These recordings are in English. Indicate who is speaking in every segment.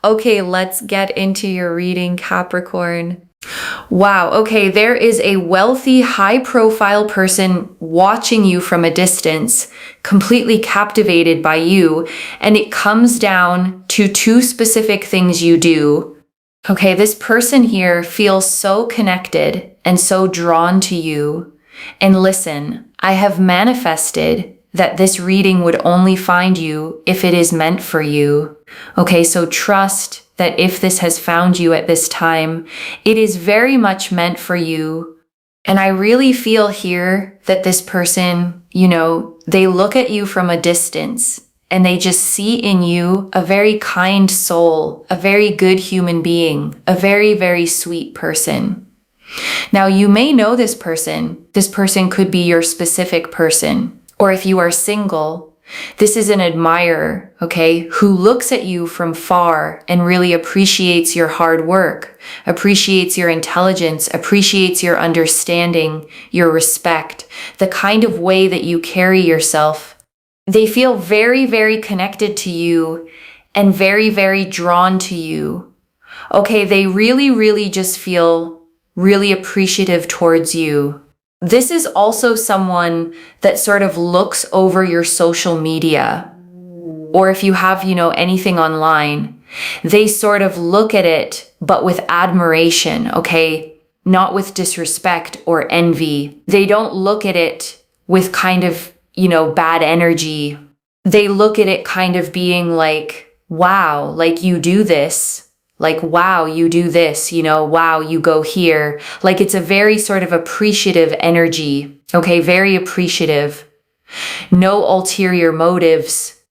Speaker 1: Okay, let's get into your reading, Capricorn. Wow, okay, there is a wealthy, high-profile person watching you from a distance, completely captivated by you, and it comes down to two specific things you do. Okay, this person here feels so connected and so drawn to you. And listen, I have manifested that this reading would only find you if it is meant for you. Okay, so trust that if this has found you at this time, it is very much meant for you. And I really feel here that this person, they look at you from a distance and they just see in you a very kind soul, a very good human being, a very, very sweet person. Now, you may know this person. This person could be your specific person. Or if you are single, this is an admirer, okay, who looks at you from far and really appreciates your hard work, appreciates your intelligence, appreciates your understanding, your respect, the kind of way that you carry yourself. They feel very, very connected to you and very, very drawn to you. Okay, they really, really just feel really appreciative towards you. This is also someone that sort of looks over your social media, or if you have, anything online, they sort of look at it, but with admiration, okay? Not with disrespect or envy. They don't look at it with kind of, bad energy. They look at it kind of being like, wow, like you do this. Like, wow, you do this, wow, you go here. Like, it's a very sort of appreciative energy, okay? Very appreciative. No ulterior motives.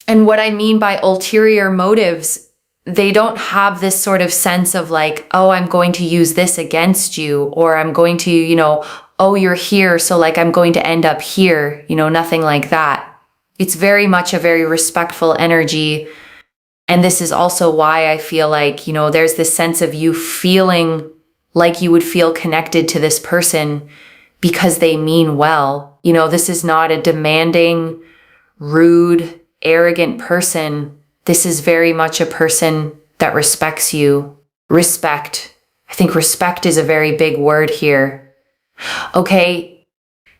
Speaker 1: And what I mean by ulterior motives, they don't have this sort of sense of like, oh, I'm going to use this against you, or I'm going to, oh, you're here, so like I'm going to end up here, nothing like that. It's very much a very respectful energy. And this is also why I feel like, there's this sense of you feeling like you would feel connected to this person because they mean well. This is not a demanding, rude, arrogant person. This is very much a person that respects you. Respect. I think respect is a very big word here. Okay.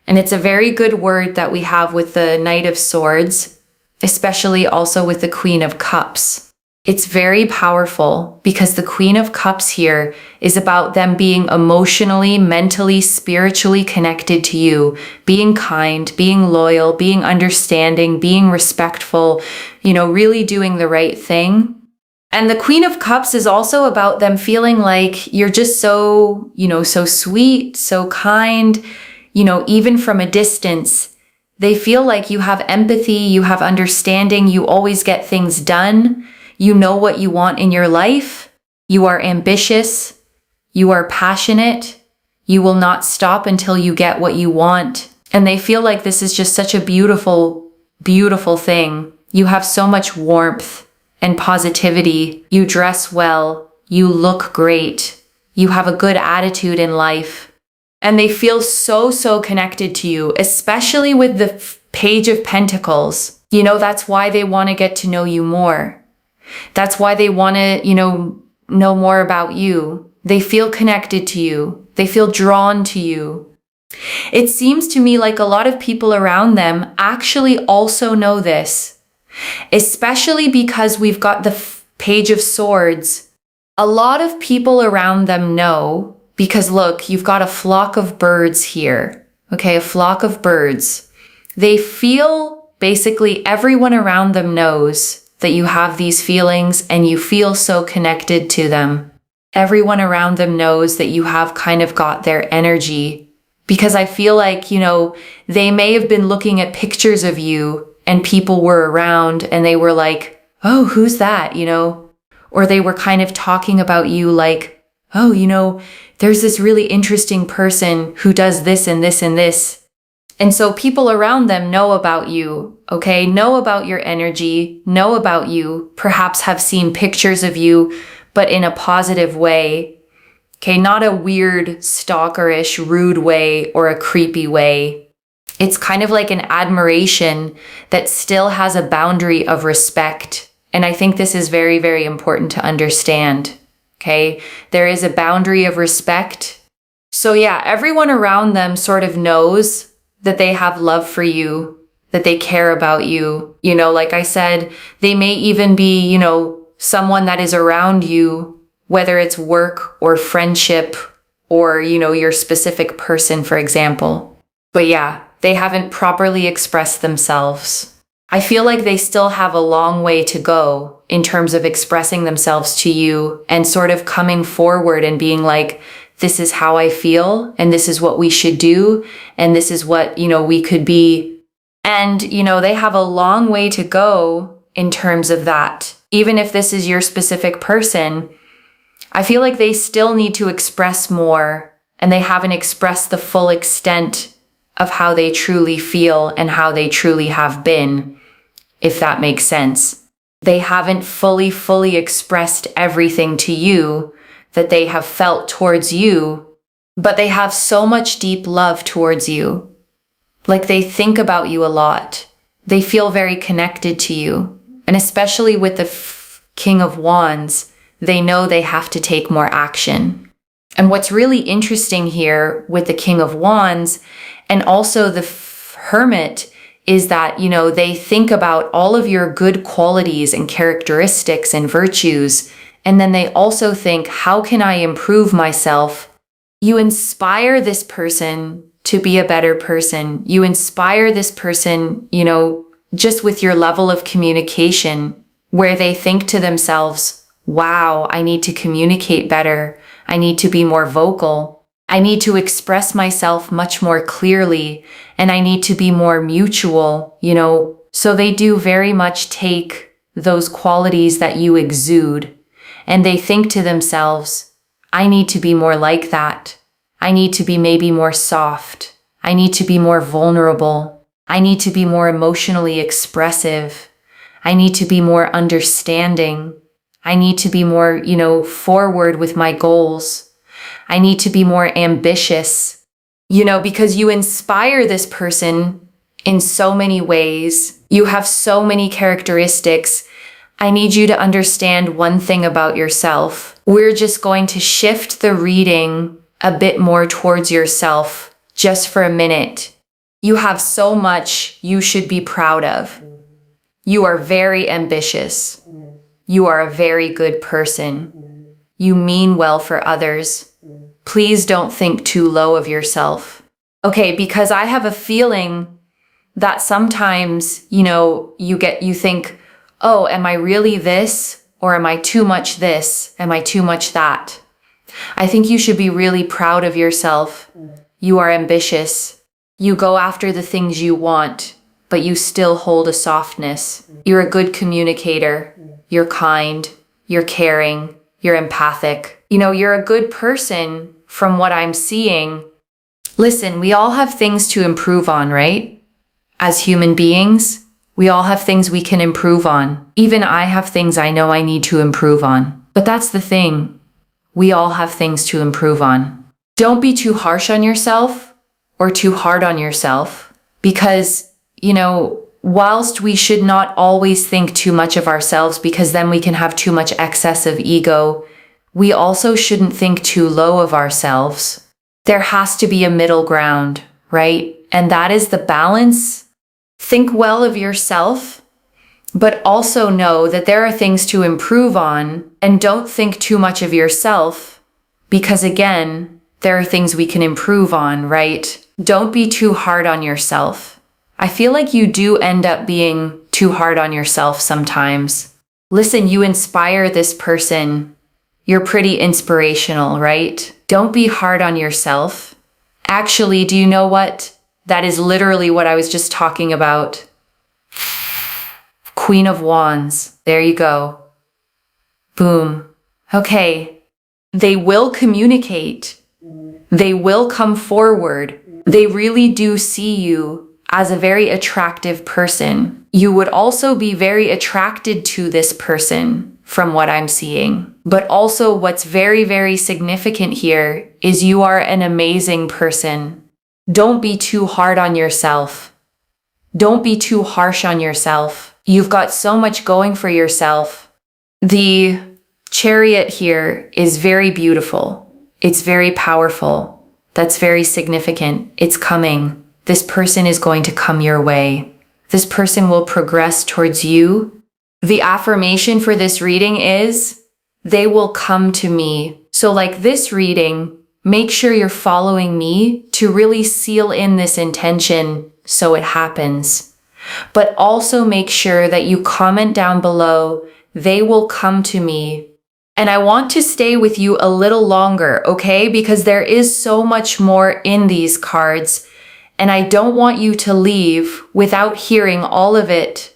Speaker 1: And it's a very good word that we have with the Knight of Swords, especially also with the Queen of Cups. It's very powerful because the Queen of Cups here is about them being emotionally, mentally, spiritually connected to you, being kind, being loyal, being understanding, being respectful, really doing the right thing. And the Queen of Cups is also about them feeling like you're just so, so sweet, so kind, even from a distance. They feel like you have empathy, you have understanding, you always get things done. You know what you want in your life. You are ambitious. You are passionate. You will not stop until you get what you want. And they feel like this is just such a beautiful, beautiful thing. You have so much warmth and positivity. You dress well. You look great. You have a good attitude in life. And they feel so, so connected to you, especially with the Page of Pentacles. That's why they want to get to know you more. That's why they want to, know more about you. They feel connected to you. They feel drawn to you. It seems to me like a lot of people around them actually also know this, especially because we've got the Page of Swords. A lot of people around them know because look, you've got a flock of birds here. Okay, a flock of birds. They feel basically everyone around them knows that you have these feelings and you feel so connected to them. Everyone around them knows that you have kind of got their energy because I feel like, they may have been looking at pictures of you and people were around and they were like, oh, who's that? Or they were kind of talking about you like, oh, there's this really interesting person who does this and this and this. And so people around them know about you, okay? Know about your energy, know about you, perhaps have seen pictures of you, but in a positive way, okay? Not a weird, stalkerish, rude way or a creepy way. It's kind of like an admiration that still has a boundary of respect And I think this is very, very important to understand. Okay. There is a boundary of respect. So yeah, everyone around them sort of knows that they have love for you, that they care about you. You know, like I said, they may even be, you know, someone that is around you, whether it's work or friendship or, you know, your specific person, for example. But yeah, they haven't properly expressed themselves. I feel like they still have a long way to go in terms of expressing themselves to you and sort of coming forward and being like, this is how I feel, and this is what we should do, and this is what, you know, we could be. And, you know, they have a long way to go in terms of that. Even if this is your specific person, I feel like they still need to express more, and they haven't expressed the full extent of how they truly feel and how they truly have been, if that makes sense. They haven't fully expressed everything to you that they have felt towards you, but they have so much deep love towards you. Like they think about you a lot. They feel very connected to you. And especially with the King of Wands, they know they have to take more action. And what's really interesting here with the King of Wands and also the Hermit is that, you know, they think about all of your good qualities and characteristics and virtues. And then they also think, how can I improve myself? You inspire this person to be a better person. You inspire this person, you know, just with your level of communication, where they think to themselves, wow, I need to communicate better. I need to be more vocal. I need to express myself much more clearly, and I need to be more mutual, you know. So they do very much take those qualities that you exude, and they think to themselves, I need to be more like that. I need to be maybe more soft. I need to be more vulnerable. I need to be more emotionally expressive. I need to be more understanding. I need to be more, you know, forward with my goals. I need to be more ambitious, you know, because you inspire this person in so many ways. You have so many characteristics. I need you to understand one thing about yourself. We're just going to shift the reading a bit more towards yourself just for a minute. You have so much you should be proud of. You are very ambitious. You are a very good person. You mean well for others. Please don't think too low of yourself. Okay, because I have a feeling that sometimes, you know, you think, oh, am I really this? Or am I too much this? Am I too much that? I think you should be really proud of yourself. You are ambitious. You go after the things you want, but you still hold a softness. You're a good communicator. You're kind. You're caring. You're empathic. You know, you're a good person from what I'm seeing. Listen, we all have things to improve on, right? As human beings, we all have things we can improve on. Even I have things I know I need to improve on. But that's the thing. We all have things to improve on. Don't be too harsh on yourself or too hard on yourself because, you know, whilst we should not always think too much of ourselves because then we can have too much excess of ego, we also shouldn't think too low of ourselves. There has to be a middle ground, right? And that is the balance. Think well of yourself, but also know that there are things to improve on, and don't think too much of yourself because, again, there are things we can improve on, right? Don't be too hard on yourself. I feel like you do end up being too hard on yourself sometimes. Listen, you inspire this person. You're pretty inspirational, right? Don't be hard on yourself. Actually, do you know what? That is literally what I was just talking about. Queen of Wands. There you go. Boom. Okay. They will communicate. They will come forward. They really do see you as a very attractive person. You would also be very attracted to this person from what I'm seeing. But also what's very, very significant here is you are an amazing person. Don't be too hard on yourself. Don't be too harsh on yourself. You've got so much going for yourself. The Chariot here is very beautiful. It's very powerful. That's very significant. It's coming. This person is going to come your way. This person will progress towards you. The affirmation for this reading is, they will come to me. So like this reading, make sure you're following me to really seal in this intention so it happens. But also make sure that you comment down below, they will come to me. And I want to stay with you a little longer, okay? Because there is so much more in these cards, and I don't want you to leave without hearing all of it.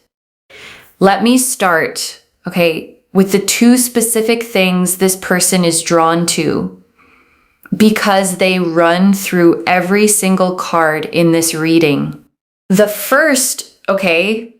Speaker 1: Let me start, okay, with the two specific things this person is drawn to, because they run through every single card in this reading. The first, okay,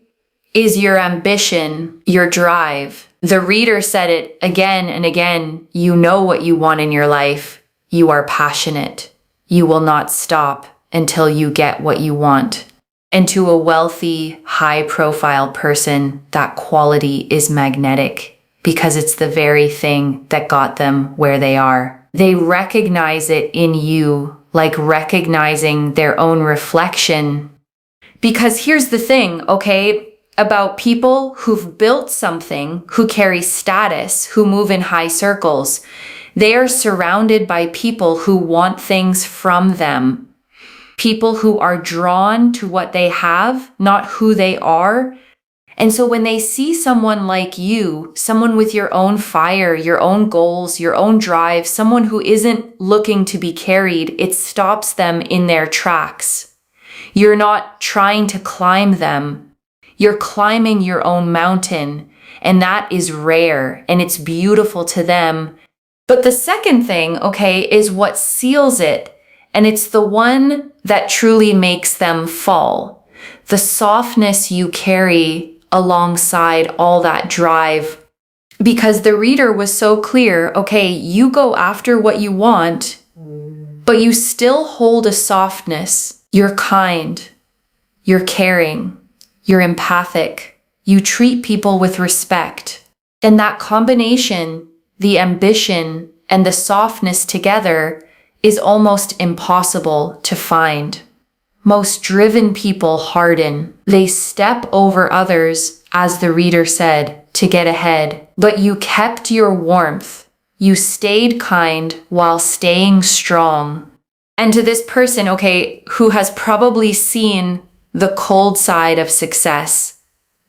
Speaker 1: is your ambition, your drive. The reader said it again and again. You know what you want in your life. You are passionate. You will not stop until you get what you want. And to a wealthy, high-profile person, that quality is magnetic because it's the very thing that got them where they are. They recognize it in you, like recognizing their own reflection. Because here's the thing, okay, about people who've built something, who carry status, who move in high circles. They are surrounded by people who want things from them. People who are drawn to what they have, not who they are. And so when they see someone like you, someone with your own fire, your own goals, your own drive, someone who isn't looking to be carried, it stops them in their tracks. You're not trying to climb them. You're climbing your own mountain, and that is rare, and it's beautiful to them. But the second thing, okay, is what seals it. And it's the one that truly makes them fall. The softness you carry alongside all that drive. Because the reader was so clear, okay, you go after what you want, but you still hold a softness. You're kind. You're caring. You're empathic. You treat people with respect. And that combination, the ambition and the softness together, is almost impossible to find. Most driven people harden. They step over others, as the reader said, to get ahead. But you kept your warmth. You stayed kind while staying strong. And to this person, okay, who has probably seen the cold side of success,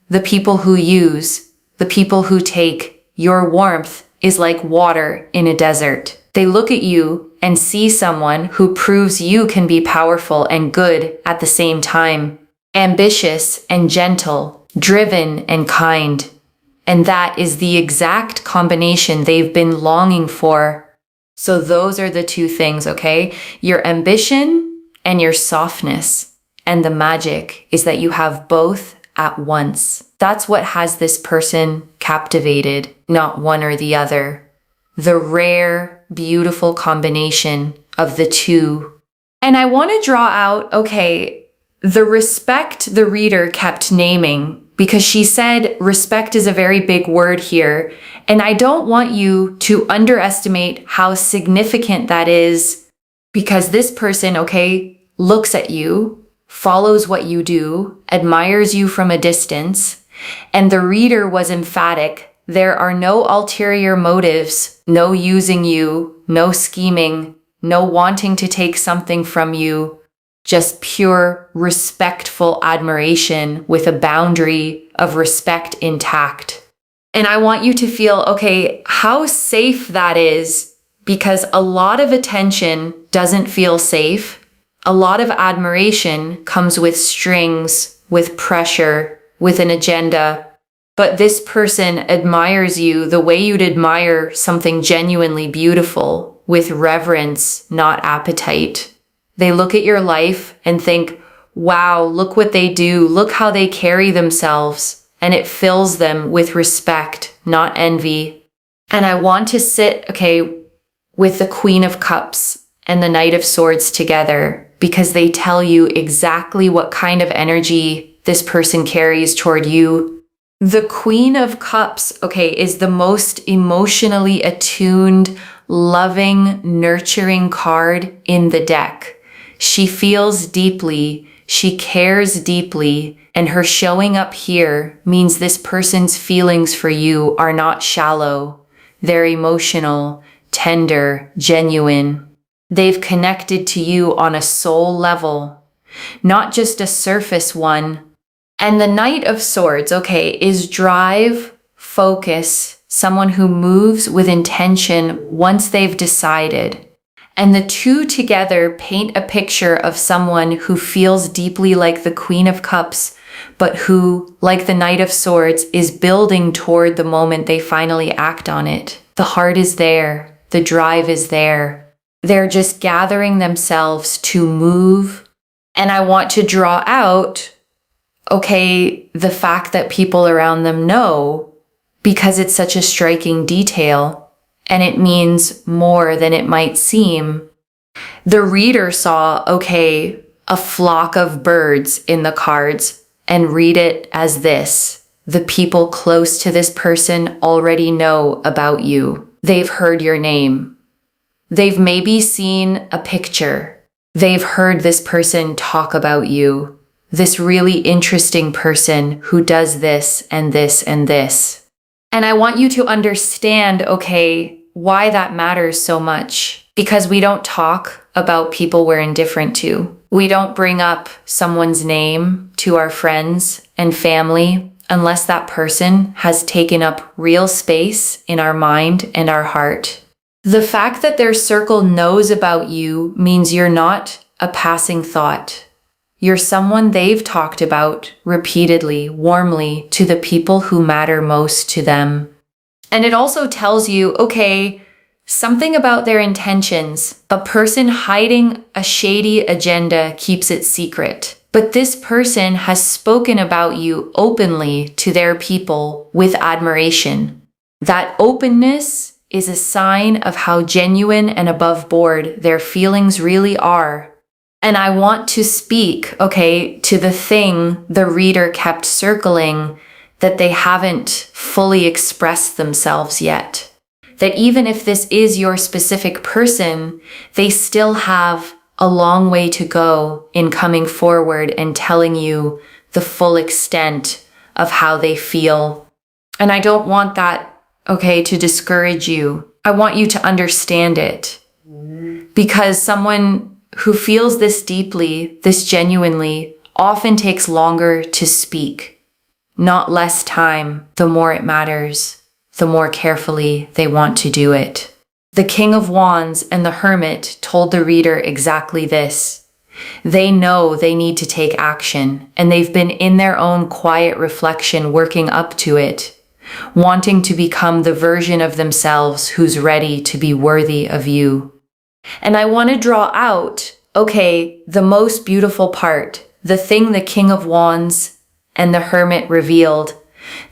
Speaker 1: the people who use, the people who take, your warmth is like water in a desert. They look at you and see someone who proves you can be powerful and good at the same time, ambitious and gentle, driven and kind. And that is the exact combination they've been longing for. So those are the two things, okay? Your ambition and your softness. And the magic is that you have both at once. That's what has this person captivated, not one or the other. The rare, beautiful combination of the two. And I want to draw out, okay, the respect the reader kept naming, because she said respect is a very big word here. And I don't want you to underestimate how significant that is, because this person, okay, looks at you, follows what you do, admires you from a distance, and the reader was emphatic. There are no ulterior motives, no using you, no scheming, no wanting to take something from you, just pure respectful admiration with a boundary of respect intact. And I want you to feel, okay, how safe that is, because a lot of attention doesn't feel safe. A lot of admiration comes with strings, with pressure, with an agenda. But this person admires you the way you'd admire something genuinely beautiful, with reverence, not appetite. They look at your life and think, wow, look what they do, look how they carry themselves, and it fills them with respect, not envy. And I want to sit, okay, with the Queen of Cups and the Knight of Swords together, because they tell you exactly what kind of energy this person carries toward you. The Queen of Cups, okay, is the most emotionally attuned, loving, nurturing card in the deck. She feels deeply, she cares deeply, and her showing up here means this person's feelings for you are not shallow. They're emotional, tender, genuine. They've connected to you on a soul level, not just a surface one. And the Knight of Swords, okay, is drive, focus, someone who moves with intention once they've decided. And the two together paint a picture of someone who feels deeply like the Queen of Cups, but who, like the Knight of Swords, is building toward the moment they finally act on it. The heart is there. The drive is there. They're just gathering themselves to move. And I want to draw out, okay, the fact that people around them know, because it's such a striking detail. And it means more than it might seem. The reader saw, okay, a flock of birds in the cards and read it as this. The people close to this person already know about you. They've heard your name. They've maybe seen a picture. They've heard this person talk about you. This really interesting person who does this and this and this. And I want you to understand, okay, why that matters so much. Because we don't talk about people we're indifferent to. We don't bring up someone's name to our friends and family unless that person has taken up real space in our mind and our heart. The fact that their circle knows about you means you're not a passing thought. You're someone they've talked about repeatedly, warmly to the people who matter most to them. And it also tells you, okay, something about their intentions. A person hiding a shady agenda keeps it secret. But this person has spoken about you openly to their people with admiration. That openness is a sign of how genuine and above board their feelings really are. And I want to speak, okay, to the thing the reader kept circling, that they haven't fully expressed themselves yet. That even if this is your specific person, they still have a long way to go in coming forward and telling you the full extent of how they feel. And I don't want that, okay, to discourage you. I want you to understand it. Because someone who feels this deeply, this genuinely, often takes longer to speak. Not less time. The more it matters, the more carefully they want to do it. The King of Wands and the Hermit told the reader exactly this. They know they need to take action, and they've been in their own quiet reflection working up to it, wanting to become the version of themselves who's ready to be worthy of you. And I want to draw out, okay, the most beautiful part, the thing the King of Wands and the Hermit revealed,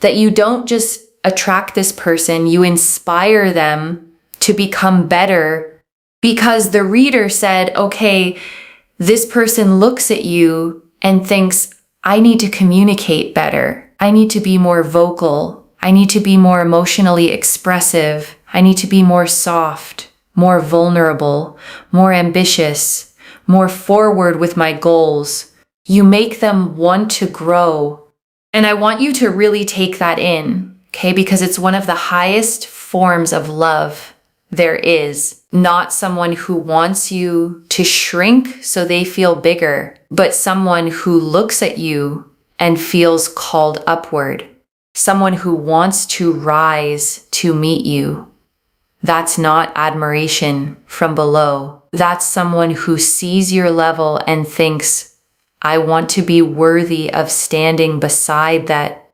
Speaker 1: that you don't just attract this person, you inspire them to become better, because the reader said, okay, this person looks at you and thinks, I need to communicate better. I need to be more vocal. I need to be more emotionally expressive. I need to be more soft, more vulnerable, more ambitious, more forward with my goals. You make them want to grow. And I want you to really take that in, okay? Because it's one of the highest forms of love there is. Not someone who wants you to shrink so they feel bigger, but someone who looks at you and feels called upward. Someone who wants to rise to meet you. That's not admiration from below. That's someone who sees your level and thinks, I want to be worthy of standing beside that.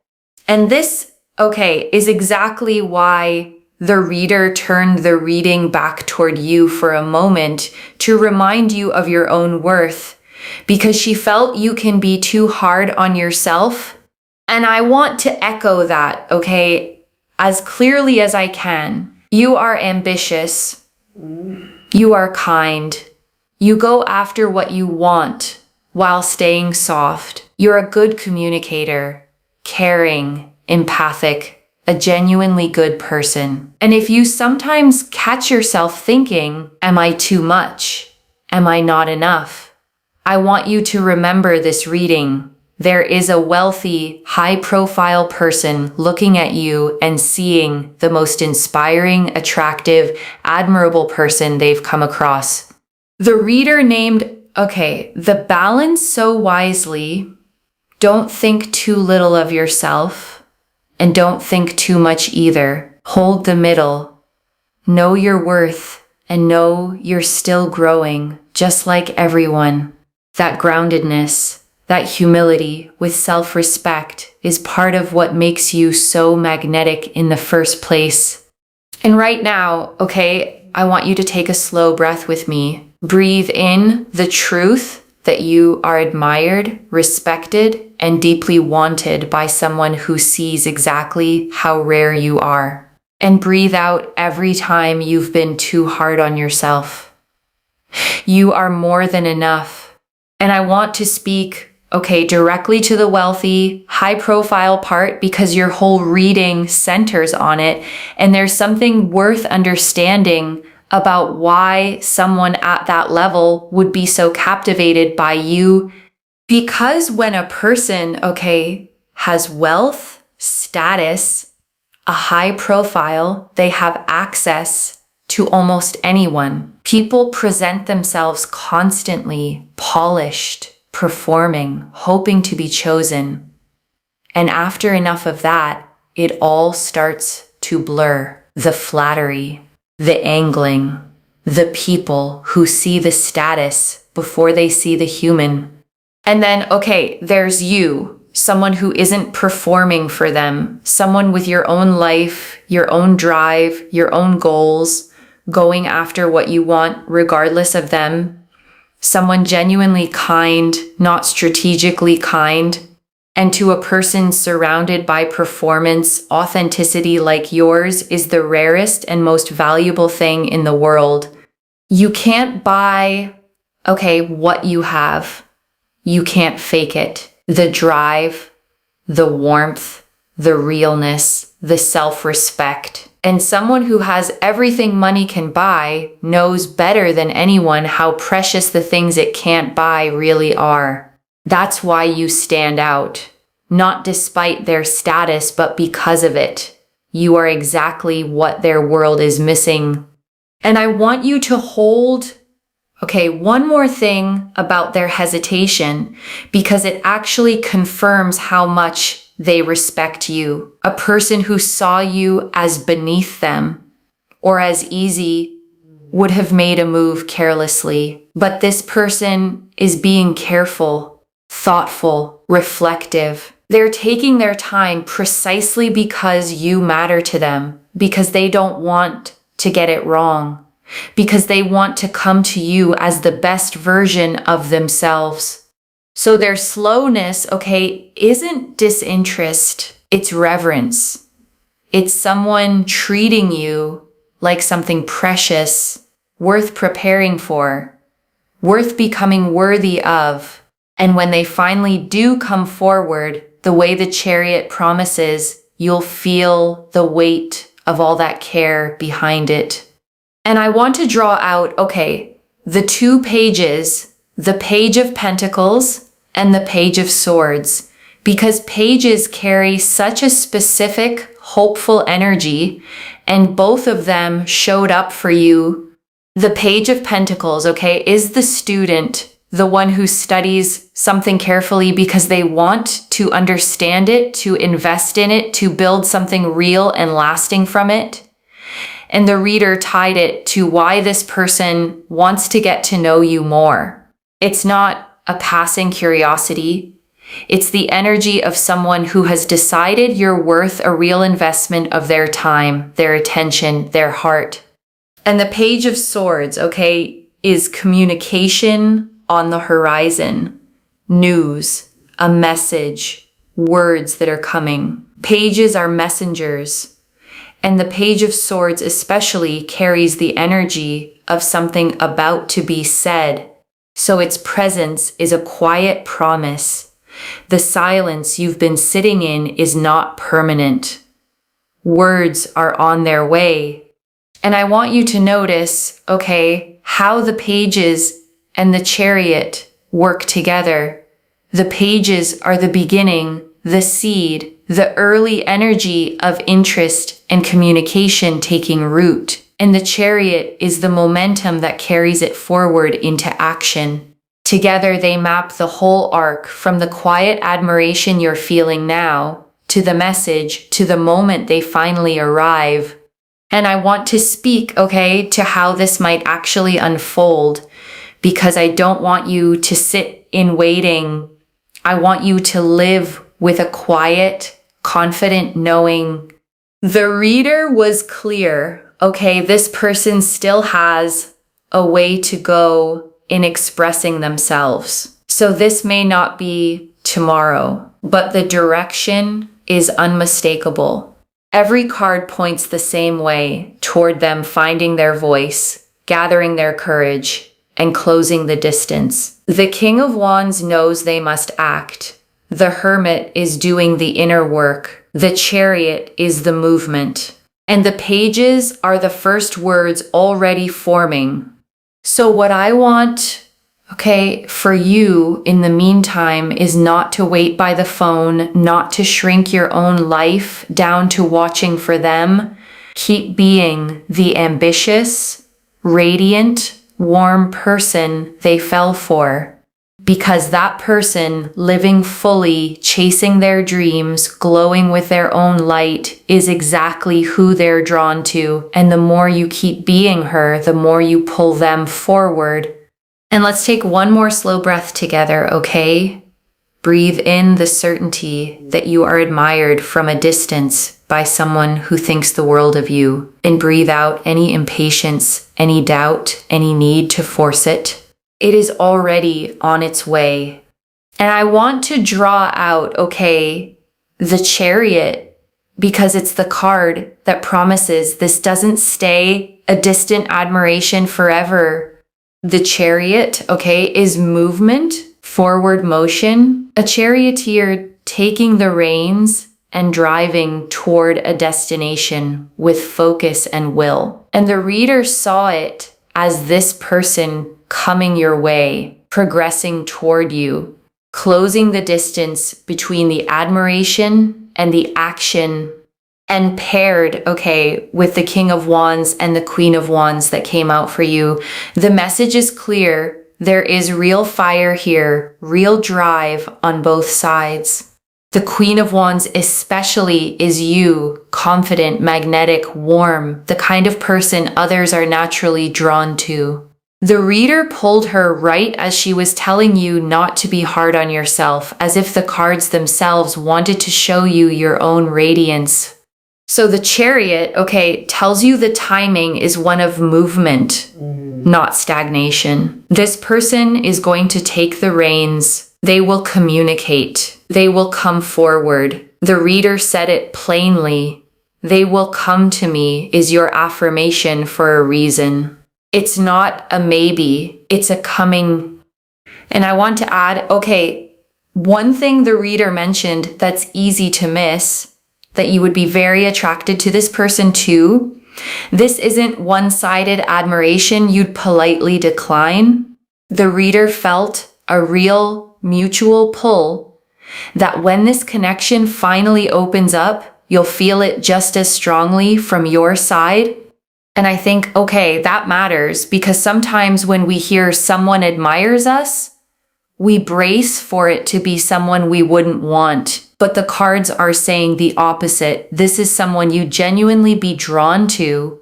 Speaker 1: And this, okay, is exactly why the reader turned the reading back toward you for a moment to remind you of your own worth, because she felt you can be too hard on yourself. And I want to echo that, okay, as clearly as I can. You are ambitious. You are kind. You go after what you want while staying soft. You're a good communicator, caring, empathic, a genuinely good person. And if you sometimes catch yourself thinking, am I too much? Am I not enough? I want you to remember this reading. There is a wealthy, high-profile person looking at you and seeing the most inspiring, attractive, admirable person they've come across. The reader named, the balance so wisely. Don't think too little of yourself, and don't think too much either. Hold the middle. Know your worth, and know you're still growing, just like everyone. That groundedness, that humility with self-respect is part of what makes you so magnetic in the first place. And right now, I want you to take a slow breath with me. Breathe in the truth that you are admired, respected, and deeply wanted by someone who sees exactly how rare you are. And breathe out every time you've been too hard on yourself. You are more than enough. And I want to speak directly to the wealthy, high-profile part because your whole reading centers on it. And there's something worth understanding about why someone at that level would be so captivated by you. Because when a person, has wealth, status, a high profile, they have access to almost anyone. People present themselves constantly, polished, performing, hoping to be chosen. And after enough of that, it all starts to blur. The flattery, the angling, the people who see the status before they see the human. And then, there's you, someone who isn't performing for them, someone with your own life, your own drive, your own goals, going after what you want regardless of them. Someone genuinely kind, not strategically kind. And to a person surrounded by performance, authenticity like yours is the rarest and most valuable thing in the world. You can't buy, what you have. You can't fake it. The drive, the warmth, the realness, the self-respect. And someone who has everything money can buy knows better than anyone how precious the things it can't buy really are. That's why you stand out. Not despite their status, but because of it. You are exactly what their world is missing. And I want you to hold, one more thing about their hesitation, because it actually confirms how much they respect you. A person who saw you as beneath them or as easy would have made a move carelessly. But this person is being careful, thoughtful, reflective. They're taking their time precisely because you matter to them, because they don't want to get it wrong, because they want to come to you as the best version of themselves. So their slowness, isn't disinterest, it's reverence. It's someone treating you like something precious, worth preparing for, worth becoming worthy of. And when they finally do come forward, the way the chariot promises, you'll feel the weight of all that care behind it. And I want to draw out, the two pages, the Page of Pentacles and the Page of Swords, because pages carry such a specific, hopeful energy, and both of them showed up for you. The Page of Pentacles, is the student, the one who studies something carefully because they want to understand it, to invest in it, to build something real and lasting from it. And the reader tied it to why this person wants to get to know you more. It's not a passing curiosity. It's the energy of someone who has decided you're worth a real investment of their time, their attention, their heart. And the Page of Swords, is communication on the horizon, news, a message, words that are coming. Pages are messengers. And the Page of Swords especially carries the energy of something about to be said. So its presence is a quiet promise, The silence you've been sitting in is not permanent. Words are on their way. And I want you to notice, okay, how the pages and the chariot work together. The pages are the beginning, the seed, the early energy of interest and communication taking root. And the chariot is the momentum that carries it forward into action. Together they map the whole arc from the quiet admiration you're feeling now to the message, to the moment they finally arrive. And I want to speak, okay, to how this might actually unfold, because I don't want you to sit in waiting. I want you to live with a quiet, confident knowing. The reader was clear, okay, this person still has a way to go in expressing themselves. So this may not be tomorrow, but the direction is unmistakable. Every card points the same way toward them finding their voice, gathering their courage, and closing the distance. The King of Wands knows they must act. The Hermit is doing the inner work. The Chariot is the movement. And the pages are the first words already forming. So what I want, okay, for you in the meantime is not to wait by the phone, not to shrink your own life down to watching for them. Keep being the ambitious, radiant, warm person they fell for. Because that person living fully, chasing their dreams, glowing with their own light is exactly who they're drawn to. And the more you keep being her, the more you pull them forward. And let's take one more slow breath together, okay? Breathe in the certainty that you are admired from a distance by someone who thinks the world of you. And breathe out any impatience, any doubt, any need to force it. It is already on its way. And I want to draw out, okay, the Chariot, because it's the card that promises this doesn't stay a distant admiration forever. The Chariot, okay, is movement, forward motion, a charioteer taking the reins and driving toward a destination with focus and will. And the reader saw it as this person coming your way, progressing toward you, closing the distance between the admiration and the action, and paired, okay, with the King of Wands and the Queen of Wands that came out for you. The message is clear. There is real fire here, real drive on both sides. The Queen of Wands especially is you, confident, magnetic, warm, the kind of person others are naturally drawn to. The reader pulled her right as she was telling you not to be hard on yourself, as if the cards themselves wanted to show you your own radiance. So the Chariot, okay, tells you the timing is one of movement, not stagnation. This person is going to take the reins. They will communicate. They will come forward. The reader said it plainly. They will come to me is your affirmation for a reason. It's not a maybe, it's a coming. And I want to add, okay, one thing the reader mentioned that's easy to miss, that you would be very attracted to this person too. This isn't one-sided admiration you'd politely decline. The reader felt a real mutual pull that when this connection finally opens up, you'll feel it just as strongly from your side. And I think, okay, that matters because sometimes when we hear someone admires us, we brace for it to be someone we wouldn't want. But the cards are saying the opposite. This is someone you genuinely be drawn to,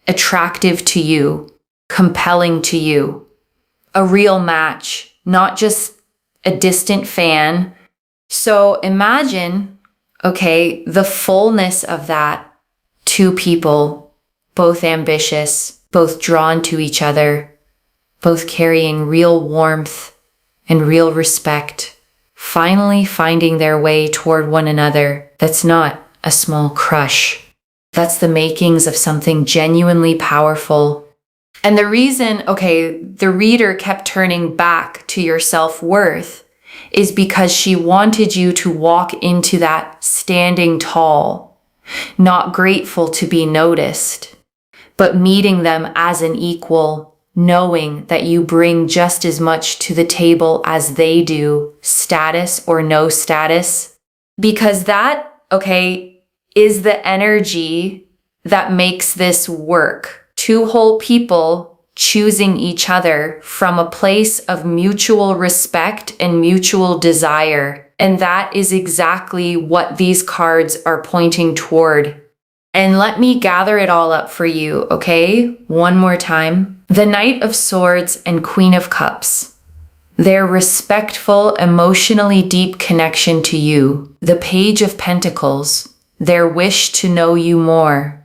Speaker 1: attractive to you, compelling to you. A real match, not just a distant fan. So imagine, okay, the fullness of that. Two people, both ambitious, both drawn to each other, both carrying real warmth and real respect, finally finding their way toward one another. That's not a small crush. That's the makings of something genuinely powerful. And the reason, okay, the reader kept turning back to your self-worth is because she wanted you to walk into that standing tall, not grateful to be noticed, but meeting them as an equal, knowing that you bring just as much to the table as they do, status or no status. Because that, is the energy that makes this work. Two whole people choosing each other from a place of mutual respect and mutual desire. And that is exactly what these cards are pointing toward. And let me gather it all up for you, okay? One more time. The Knight of Swords and Queen of Cups. Their respectful, emotionally deep connection to you. The Page of Pentacles. Their wish to know you more.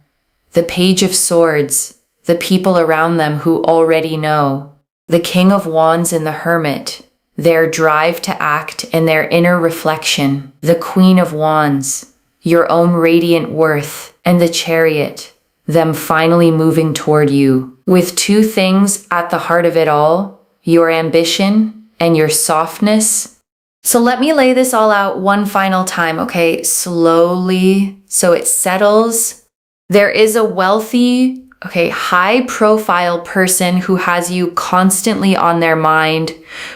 Speaker 1: The Page of Swords. The people around them who already know. The King of Wands and the Hermit. Their drive to act and their inner reflection. The Queen of Wands. Your own radiant worth. And the Chariot, them finally moving toward you. With two things at the heart of it all, your ambition and your softness. So let me lay this all out one final time, okay? Slowly, so it settles. There is a wealthy, high-profile person who has you constantly on their mind,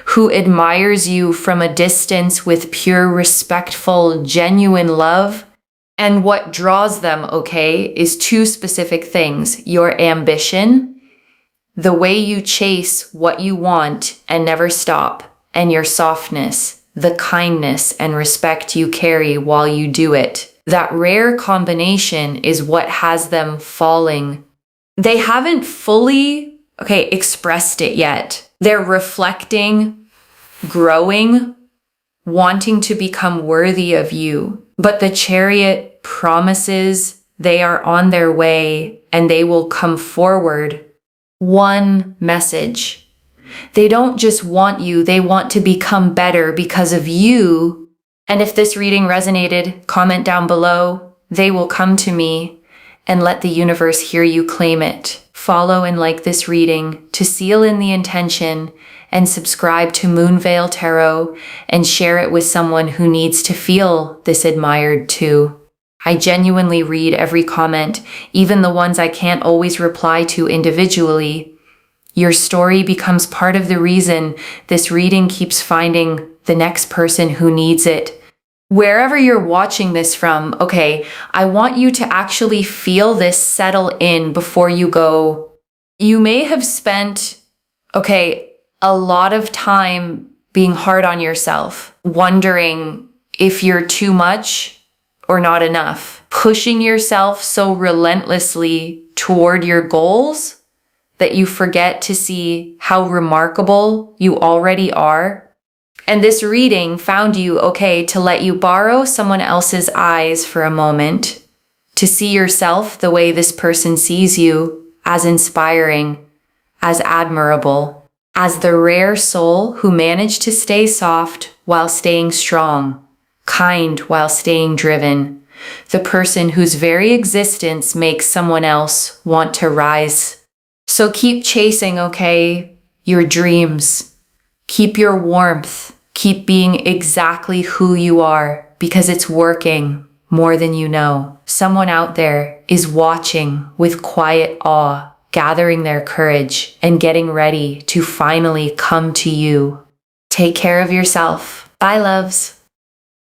Speaker 1: who admires you from a distance with pure, respectful, genuine love. And what draws them, is two specific things. Your ambition, the way you chase what you want and never stop, and your softness, the kindness and respect you carry while you do it. That rare combination is what has them falling. They haven't fully, expressed it yet. They're reflecting, growing, wanting to become worthy of you. But the Chariot promises they are on their way and they will come forward. One message. They don't just want you, they want to become better because of you. And if this reading resonated, comment down below. They will come to me and let the universe hear you claim it. Follow and like this reading to seal in the intention, and subscribe to Moonveil Tarot and share it with someone who needs to feel this admired too. I genuinely read every comment, even the ones I can't always reply to individually. Your story becomes part of the reason this reading keeps finding the next person who needs it. Wherever you're watching this from, I want you to actually feel this settle in before you go. You may have spent, a lot of time being hard on yourself, wondering if you're too much or not enough, pushing yourself so relentlessly toward your goals that you forget to see how remarkable you already are. And this reading found you, to let you borrow someone else's eyes for a moment, to see yourself the way this person sees you, as inspiring, as admirable. As the rare soul who managed to stay soft while staying strong, kind while staying driven, the person whose very existence makes someone else want to rise. So keep chasing, your dreams. Keep your warmth. Keep being exactly who you are, because it's working more than you know. Someone out there is watching with quiet awe, gathering their courage and getting ready to finally come to you. Take care of yourself. Bye, loves.